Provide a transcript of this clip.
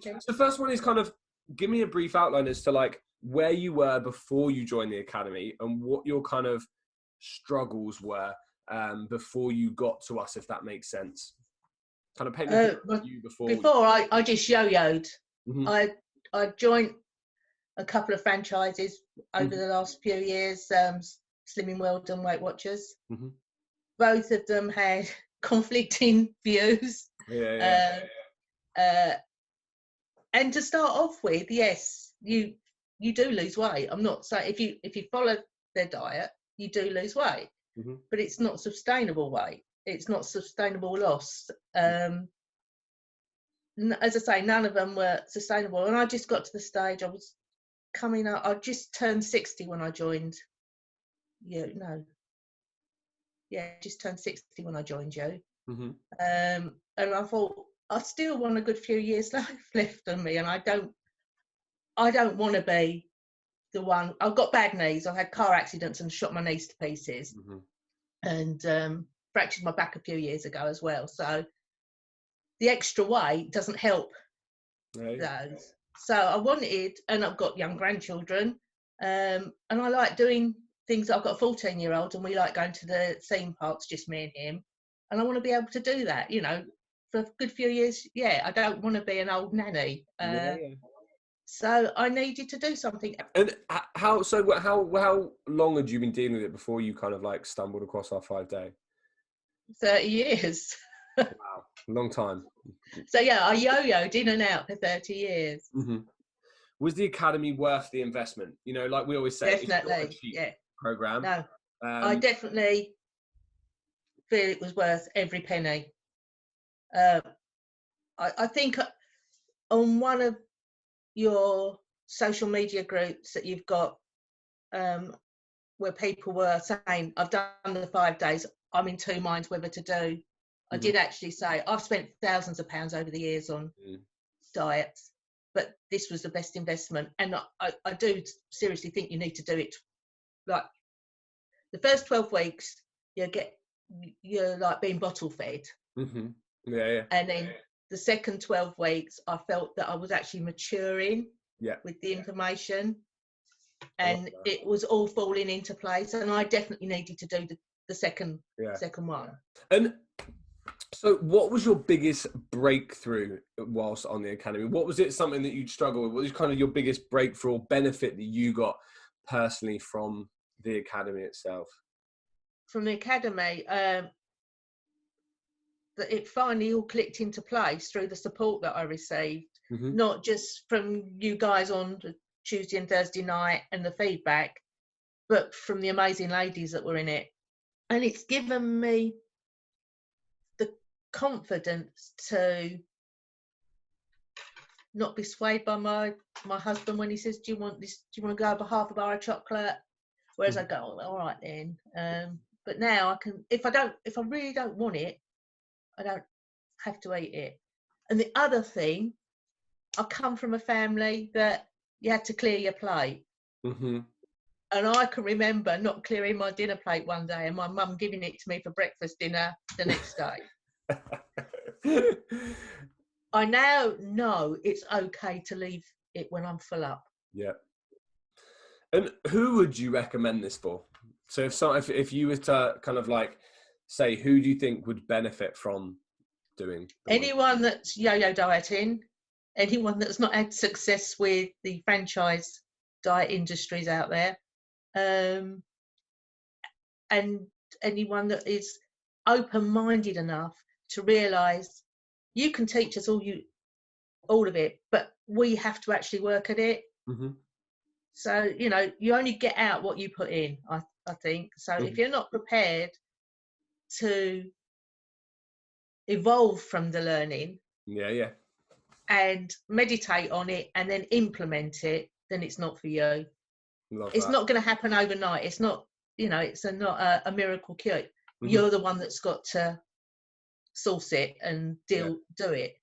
So the first one is kind of, give me a brief outline as to like where you were before you joined the academy and what your kind of struggles were before you got to us, if that makes sense. Kind of paint me through you before. I just yo-yoed. Mm-hmm. I joined a couple of franchises over the last few years, Slimming World and Weight Watchers. Mm-hmm. Both of them had conflicting views. And to start off with, yes, you do lose weight. I'm not saying if you follow their diet, you do lose weight, but it's not sustainable weight. It's not sustainable loss. As I say, none of them were sustainable. And I just got to the stage I was coming up. I just turned 60 when I joined. Just turned 60 when I joined you. And I thought, I still want a good few years left on me, and I don't want to be the one. I've got bad knees. I've had car accidents and shot my knees to pieces, and fractured my back a few years ago as well. So the extra weight doesn't help those. So I wanted, and I've got young grandchildren, and I like doing things. I've got a 14-year-old, and we like going to the theme parks, just me and him. And I want to be able to do that, for a good few years. I don't want to be an old nanny. So I needed to do something. And how long had you been dealing with it before you kind of like stumbled across our 5-day? 30 years. Wow, long time. So I yo-yoed in and out for 30 years. Was the academy worth the investment? Like we always say, definitely, it's not a cheap program. No, I definitely feel it was worth every penny. I think on one of your social media groups that you've got, where people were saying, I've done the 5 days, I'm in two minds whether to do. I did actually say, I've spent thousands of pounds over the years on diets, but this was the best investment. And I do seriously think you need to do it. Like the first 12 weeks, you're like being bottle fed. And then the second 12 weeks, I felt that I was actually maturing with the information, and it was all falling into place. And I definitely needed to do the second one. And so what was your biggest breakthrough whilst on the academy? What was it, something that you'd struggle with? What was kind of your biggest breakthrough or benefit that you got personally from the academy itself? From the academy, that it finally all clicked into place through the support that I received, not just from you guys on Tuesday and Thursday night and the feedback, but from the amazing ladies that were in it. And it's given me the confidence to not be swayed by my husband when he says, do you want this? Do you want to go over half a bar of chocolate? Whereas I go, all right then. But now I can, if I really don't want it, I don't have to eat it. And the other thing, I come from a family that you had to clear your plate. And I can remember not clearing my dinner plate one day and my mum giving it to me for breakfast dinner the next day. I now know it's okay to leave it when I'm full up. Yeah. And who would you recommend this for? So if you were to kind of like say, who do you think would benefit from doing? Anyone that's yo-yo dieting, anyone that's not had success with the franchise diet industries out there, and anyone that is open-minded enough to realise you can teach us all of it, but we have to actually work at it. So, you only get out what you put in, I think. So if you're not prepared to evolve from the learning and meditate on it and then implement it, then it's not for you. It's not going to happen overnight. It's not, it's not a miracle cure. You're the one that's got to source it and do it.